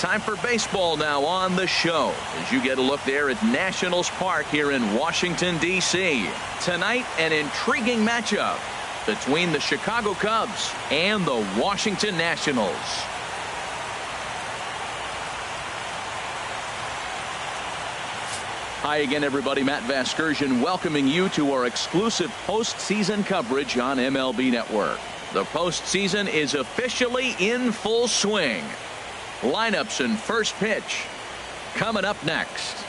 Time for baseball now on the show as you get a look there at Nationals Park here in Washington, D.C. Tonight, an intriguing matchup between the Chicago Cubs and the Washington Nationals. Hi again, everybody. Matt Vasgersian welcoming you to our exclusive postseason coverage on MLB Network. The postseason is officially in full swing. Lineups and first pitch coming up next.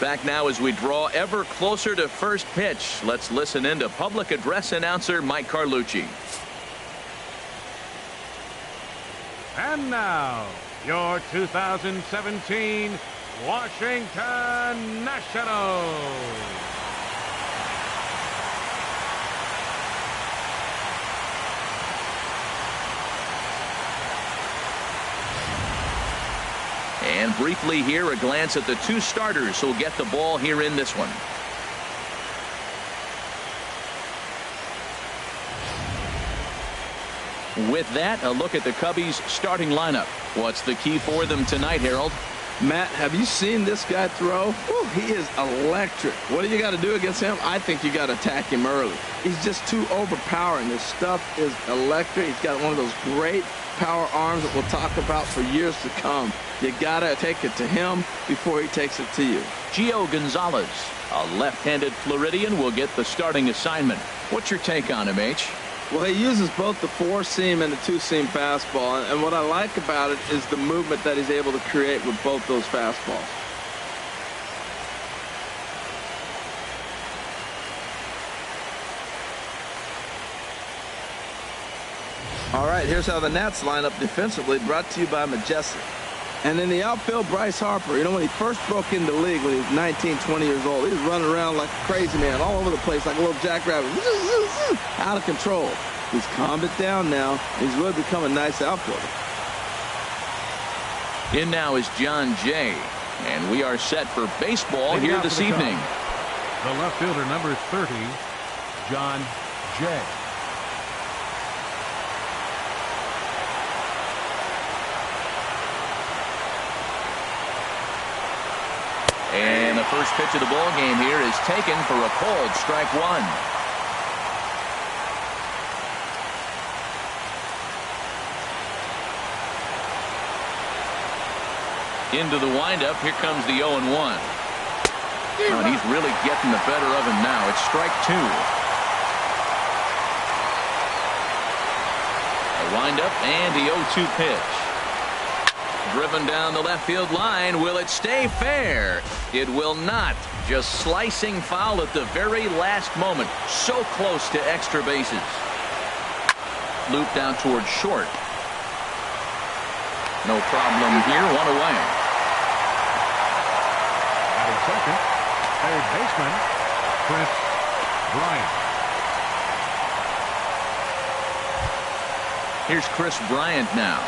Back now as we draw ever closer to first pitch. Let's listen in to public address announcer Mike Carlucci. And now, your 2017 Washington Nationals. And briefly here, a glance at the two starters who'll get the ball here in this one. With that, a look at the Cubbies starting lineup. What's the key for them tonight, Harold? Matt, have you seen this guy throw? Whew, he is electric. What do you got to do against him? I think you got to attack him early. He's just too overpowering. His stuff is electric. He's got one of those great power arms that we'll talk about for years to come. You got to take it to him before he takes it to you. Gio Gonzalez, a left-handed Floridian, will get the starting assignment. What's your take on him, H? Well, he uses both the four-seam and the two-seam fastball, and what I like about it is the movement that he's able to create with both those fastballs. All right, here's how the Nats line up defensively, brought to you by Majestic. And in the outfield, Bryce Harper. You know, when he first broke into the league when he was 19, 20 years old, he was running around like a crazy man all over the place like a little jackrabbit. Out of control. He's calmed it down now. He's really become a nice outfielder. In now is John Jay. And we are set for baseball here this evening. The left fielder, number 30, John Jay. And the first pitch of the ball game here is taken for a called strike one. Into the windup. Here comes the 0-1. And he's really getting the better of him now. It's strike two. A windup and the 0-2 pitch. Driven down the left field line. Will it stay fair? It will not. Just slicing foul at the very last moment. So close to extra bases. Loop down towards short. No problem here. One away. At second, third baseman, Kris Bryant. Here's Kris Bryant now.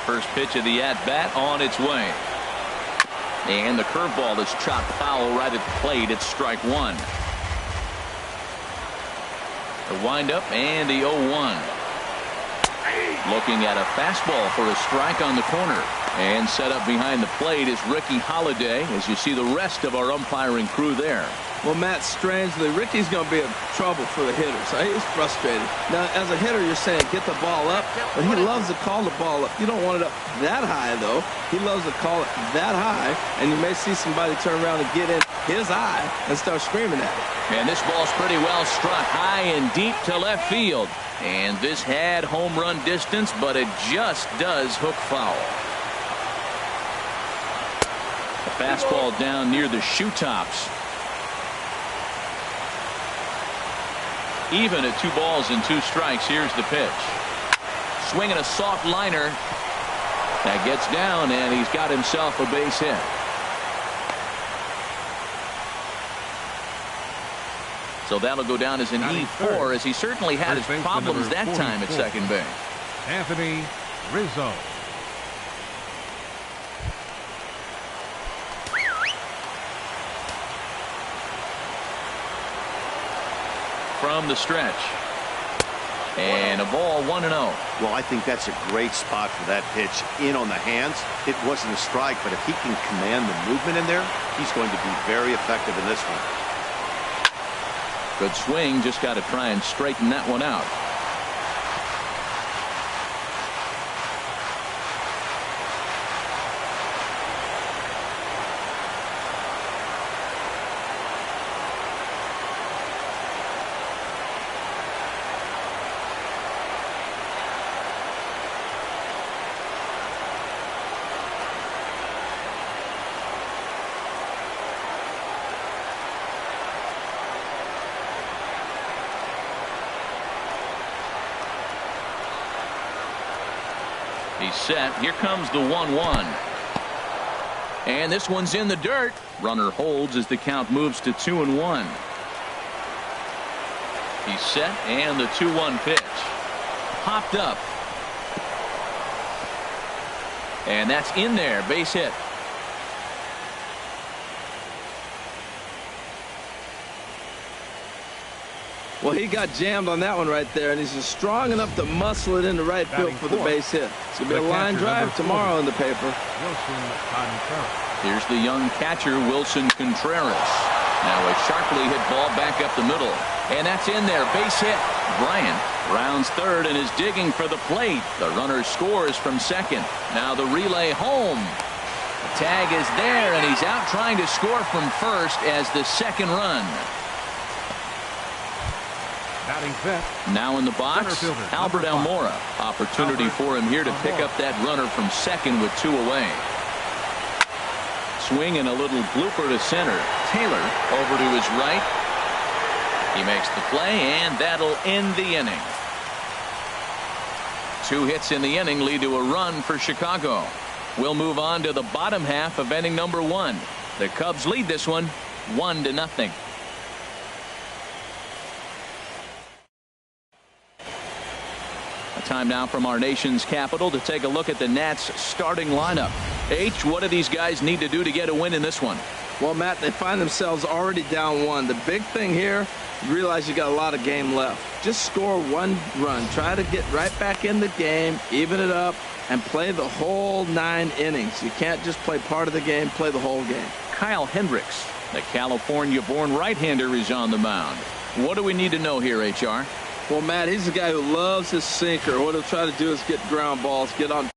First pitch of the at-bat on its way. And the curveball is chopped foul right at the plate. It's strike one. The windup and the 0-1. Looking at a fastball for a strike on the corner. And set up behind the plate is Ricky Holiday, as you see the rest of our umpiring crew there. Well, Matt, strangely, Ricky's going to be in trouble for the hitters. He's frustrated. Now, as a hitter, you're saying get the ball up, but he loves to call the ball up. You don't want it up that high, though. He loves to call it that high, and you may see somebody turn around and get in his eye and start screaming at him. And this ball's pretty well struck high and deep to left field. And this had home run distance, but it just does hook foul. A fastball down near the shoe tops. Even at 2 balls and 2 strikes. Here's the pitch. Swinging a soft liner. That gets down, and he's got himself a base hit. So that'll go down as an E4, as he certainly had his problems that time at second base. Anthony Rizzo. From the stretch. And a ball 1-0. Well, I think that's a great spot for that pitch. In on the hands. It wasn't a strike, but if he can command the movement in there, he's going to be very effective in this one. Good swing. Just got to try and straighten that one out. He's set. Here comes the 1-1. And this one's in the dirt. Runner holds as the count moves to 2-1. He's set, and the 2-1 pitch. Popped up. And that's in there. Base hit. Well, he got jammed on that one right there, and he's just strong enough to muscle it into right field for the base hit. It's going to be a line drive tomorrow in the paper. Here's the young catcher, Wilson Contreras. Now a sharply hit ball back up the middle. And that's in there. Base hit. Bryant rounds third and is digging for the plate. The runner scores from second. Now the relay home. The tag is there, and he's out trying to score from first as the second run. Now in the box, Albert Almora. Opportunity for him here to pick up that runner from second with 2 away. Swing and a little blooper to center. Taylor over to his right. He makes the play, and that'll end the inning. 2 hits in the inning lead to a run for Chicago. We'll move on to the bottom half of inning number 1. The Cubs lead this one 1-0. Time now from our nation's capital to take a look at the Nats starting lineup. H, what do these guys need to do to get a win in this one? Well, Matt, they find themselves already down 1. The big thing here, you realize you got a lot of game left. Just score 1 run. Try to get right back in the game, even it up, and play the whole 9 innings. You can't just play part of the game, play the whole game. Kyle Hendricks, the California-born right-hander, is on the mound. What do we need to know here, HR? Well, Matt, he's a guy who loves his sinker. What he'll try to do is get ground balls, get on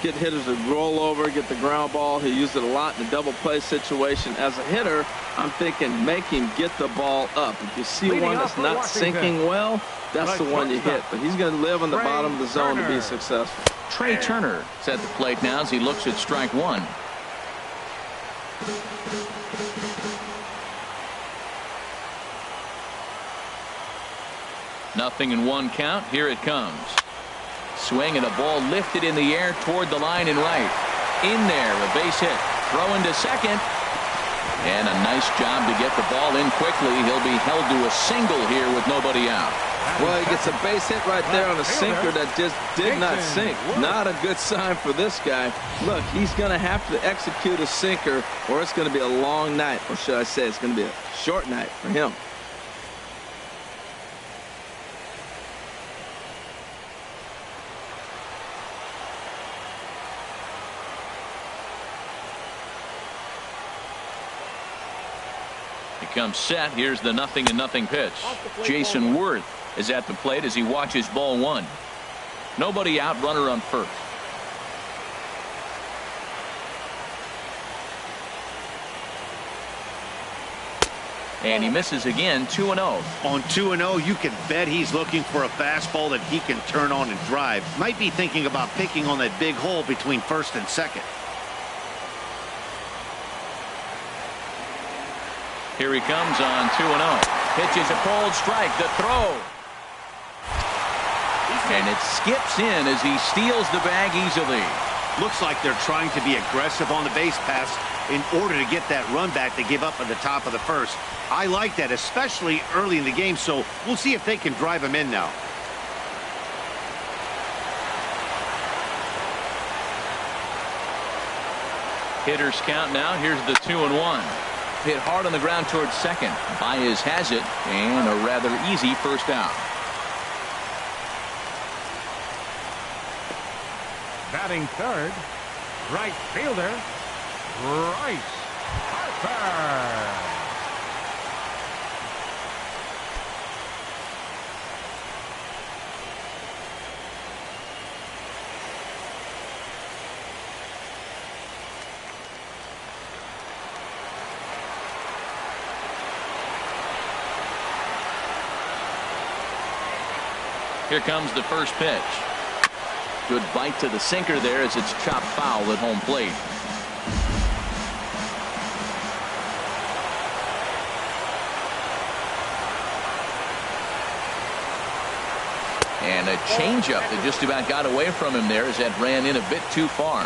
get hitters to roll over, get the ground ball. He used it a lot in the double play situation. As a hitter, I'm thinking make him get the ball up. If you see one that's not sinking well, that's the one you hit. But he's going to live on the bottom of the zone to be successful. Trey Turner is at the plate now as he looks at strike one. Nothing in one count. Here it comes. Swing and a ball lifted in the air toward the line and right. In there, a base hit. Throw into second. And a nice job to get the ball in quickly. He'll be held to a single here with nobody out. Well, he gets a base hit right there on a sinker that just did not sink. Not a good sign for this guy. Look, he's going to have to execute a sinker or it's going to be a long night. Or should I say it's going to be a short night for him. Comes set. Here's the 0-0 pitch. Jason Worth is at the plate as he watches ball one. Nobody out, runner on first. And he misses again. 2-0. On 2-0, you can bet he's looking for a fastball that he can turn on and drive. Might be thinking about picking on that big hole between first and second. Here he comes on 2-0. Pitches a cold strike. The throw. And it skips in as he steals the bag easily. Looks like they're trying to be aggressive on the base pass in order to get that run back they give up at the top of the first. I like that, especially early in the game, so we'll see if they can drive him in now. Hitters count now. Here's the 2-1. Hit hard on the ground towards second. Baez has it, and a rather easy first out. Batting third, right fielder, Bryce Harper. Here comes the first pitch. Good bite to the sinker there as it's chopped foul at home plate. And a changeup that just about got away from him there as that ran in a bit too far.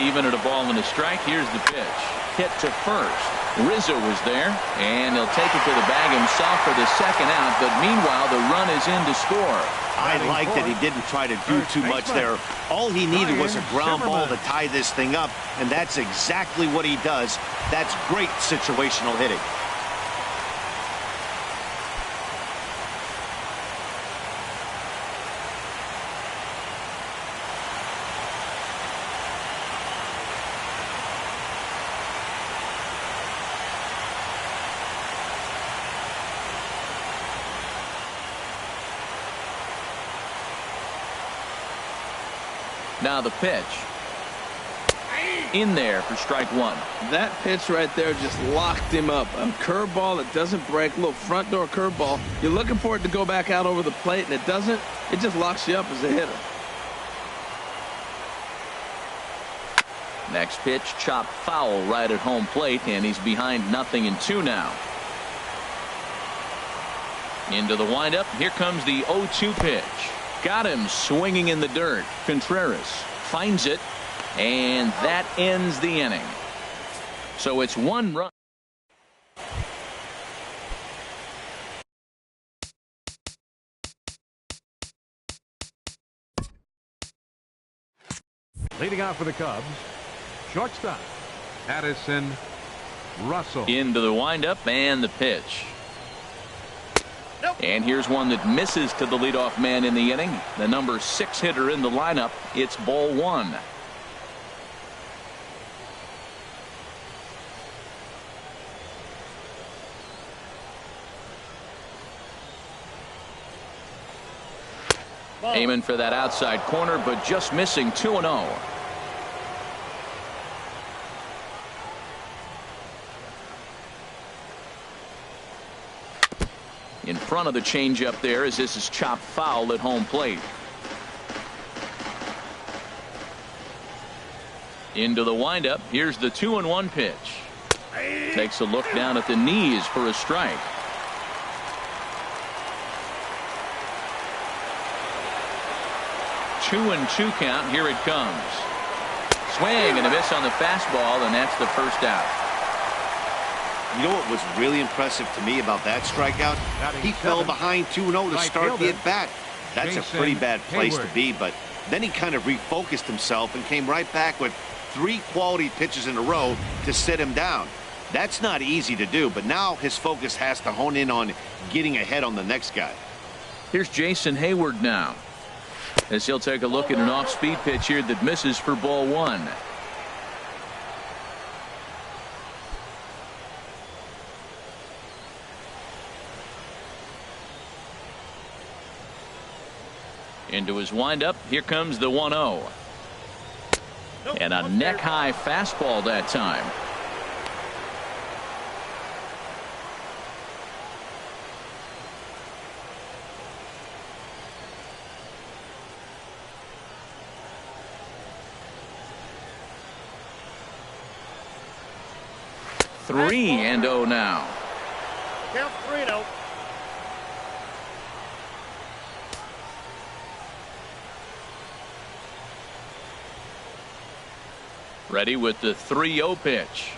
Even at a ball and a strike, here's the pitch. Hit to first. Rizzo was there, and he'll take it to the bag himself for the second out, but meanwhile, the run is in to score. I like that he didn't try to do too much there. All he needed was a ground ball to tie this thing up, and that's exactly what he does. That's great situational hitting. Now the pitch. In there for strike one. That pitch right there just locked him up. A curveball that doesn't break, a little front door curveball. You're looking for it to go back out over the plate, and it doesn't. It just locks you up as a hitter. Next pitch, chopped foul right at home plate, and he's behind 0-2 now. Into the windup. Here comes the 0-2 pitch. Got him swinging in the dirt. Contreras finds it, and that ends the inning. So it's one run. Leading off for the Cubs, shortstop Addison Russell. Into the windup and the pitch. And here's one that misses to the leadoff man in the inning. The number 6 hitter in the lineup. It's ball one. Aiming for that outside corner, but just missing 2-0. In front of the changeup there as this is chopped foul at home plate. Into the windup. Here's the 2-1 pitch. Takes a look down at the knees for a strike. 2-2 count. Here it comes. Swing and a miss on the fastball, and that's the first out. You know what was really impressive to me about that strikeout? He fell behind 2-0 to start the at-bat. That's a pretty bad place to be, but then he kind of refocused himself and came right back with 3 quality pitches in a row to sit him down. That's not easy to do, but now his focus has to hone in on getting ahead on the next guy. Here's Jason Hayward now, as he'll take a look at an off-speed pitch here that misses for ball 1. Into his windup. Here comes the 1-0. And a neck-high fastball that time. Three and 0 now. Count 3-0. Ready with the 3-0 pitch.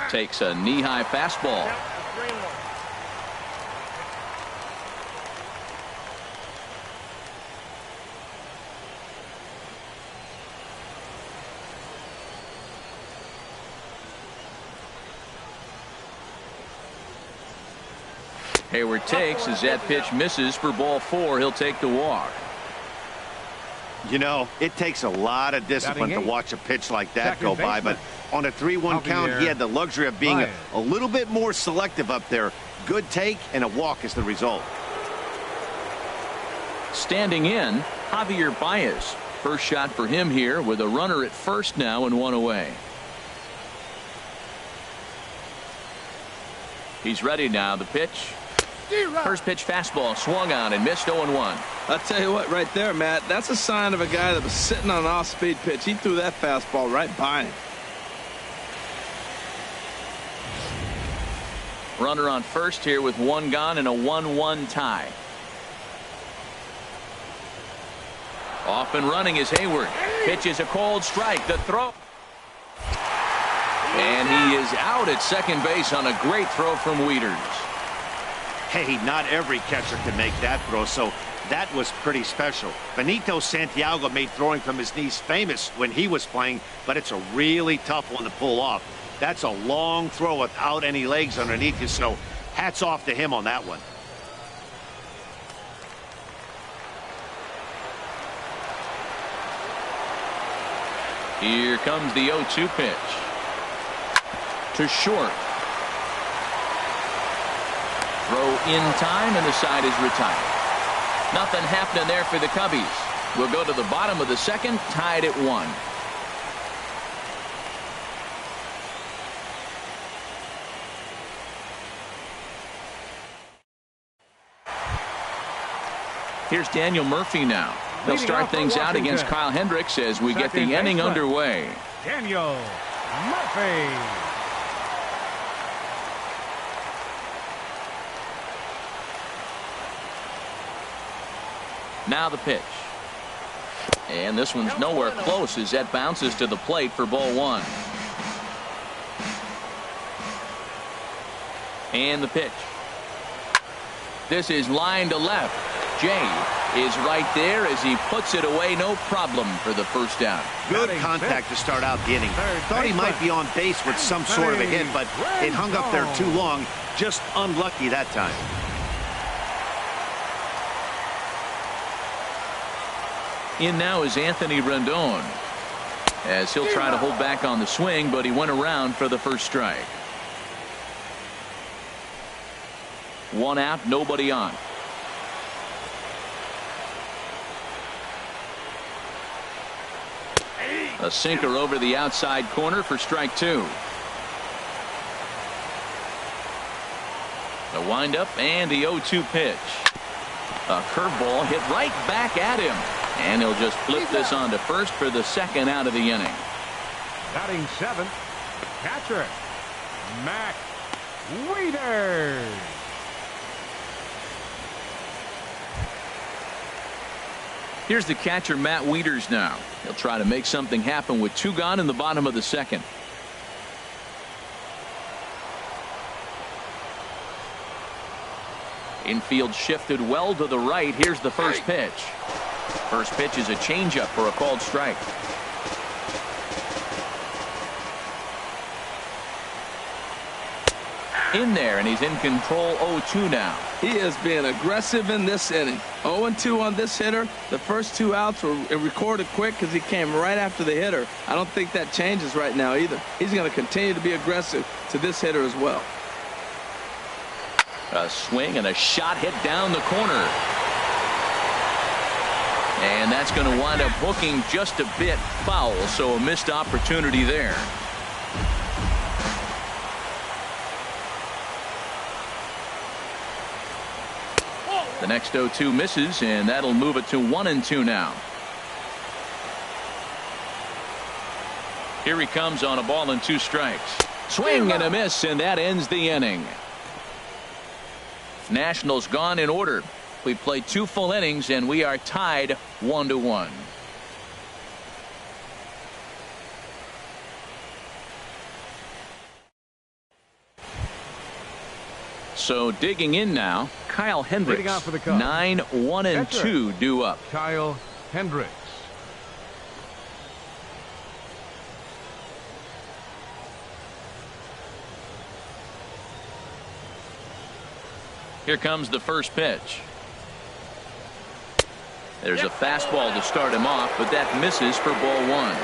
Takes a knee-high fastball. Hayward takes as that pitch misses for ball 4. He'll take the walk. You know, it takes a lot of discipline to watch a pitch like that go by, but on a 3-1 count, he had the luxury of being a little bit more selective up there. Good take and a walk is the result. Standing in, Javier Baez. First shot for him here with a runner at first now and 1 away. He's ready now. The pitch. First pitch fastball swung on and missed 0-1. I'll tell you what, right there, Matt, that's a sign of a guy that was sitting on an off-speed pitch. He threw that fastball right by him. Runner on first here with 1 gone and a 1-1 tie. Off and running is Hayward. Pitch is a cold strike. The throw. And he is out at second base on a great throw from Wieters. Hey, not every catcher can make that throw, so that was pretty special. Benito Santiago made throwing from his knees famous when he was playing, but it's a really tough one to pull off. That's a long throw without any legs underneath you, so hats off to him on that one. Here comes the 0-2 pitch. To short. Throw in time, and the side is retired. Nothing happening there for the Cubbies. We'll go to the bottom of the second, tied at 1. Here's Daniel Murphy now. They'll start things out against Kyle Hendricks as we get the inning underway. Daniel Murphy. Now the pitch. And this one's nowhere close as that bounces to the plate for ball 1. And the pitch. This is line to left. Jay is right there as he puts it away. No problem for the first down. Good contact to start out the inning. Thought he might be on base with some sort of a hit, but it hung up there too long. Just unlucky that time. In now is Anthony Rendon, as he'll try to hold back on the swing, but he went around for the first strike. 1 out, nobody on. A sinker over the outside corner for strike two. The windup and the 0-2 pitch. A curveball hit right back at him. And he'll just flip this on to first for the second out of the inning. Batting seventh, catcher, Matt Wieters. Here's the catcher, Matt Wieters now. He'll try to make something happen with two gone in the bottom of the second. Infield shifted well to the right. Here's the first pitch. First pitch is a changeup for a called strike. In there, and he's in control. 0-2 now. He is being aggressive in this inning. 0-2 on this hitter. The first two outs were recorded quick because he came right after the hitter. I don't think that changes right now either. He's going to continue to be aggressive to this hitter as well. A swing and a shot hit down the corner. And that's going to wind up hooking just a bit foul, so a missed opportunity there. The next 0-2 misses, and that'll move it to 1-2 now. Here he comes on a ball and two strikes. Swing and a miss, and that ends the inning. Nationals gone in order. We've played two full innings, and we are tied 1-1. So digging in now, Kyle Hendricks. 9-1-2 due up. Kyle Hendricks. Here comes the first pitch. There's a fastball to start him off, but that misses for ball one.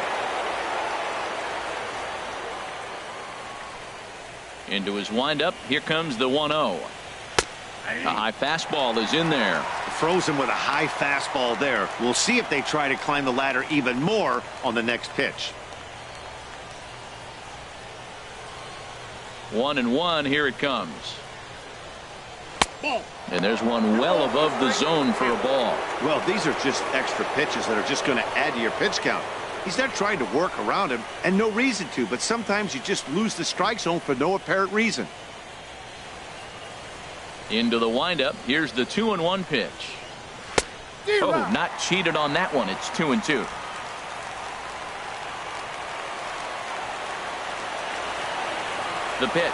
Into his windup. Here comes the 1-0. A high fastball is in there. Throws him with a high fastball there. We'll see if they try to climb the ladder even more on the next pitch. 1-1. Here it comes. And there's one well above the zone for a ball. Well, these are just extra pitches that are just going to add to your pitch count. He's not trying to work around him, and no reason to, but sometimes you just lose the strike zone for no apparent reason. Into the windup. Here's the 2-1 pitch. Oh, not cheated on that one. It's 2-2. The pitch.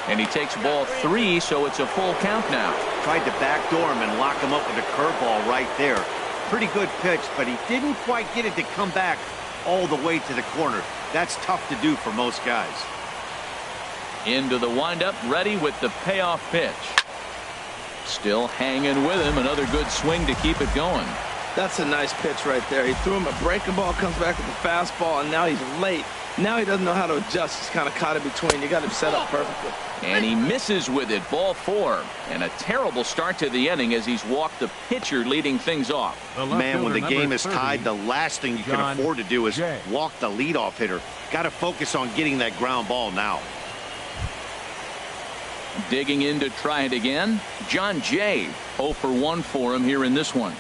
And he takes ball three, so it's a full count now. Tried to backdoor him and lock him up with a curveball right there. Pretty good pitch, but he didn't quite get it to come back all the way to the corner. That's tough to do for most guys. Into the windup, ready with the payoff pitch. Still hanging with him. Another good swing to keep it going. That's a nice pitch right there. He threw him a breaking ball, comes back with a fastball, and now he's late. Now he doesn't know how to adjust. He's kind of caught in between. You got him set up perfectly. And he misses with it. Ball four. And a terrible start to the inning as he's walked the pitcher leading things off. Man, when the game is tied, the last thing you can afford to do is walk the leadoff hitter. Got to focus on getting that ground ball now. Digging in to try it again. John Jay. 0 for 1 for him here in this one.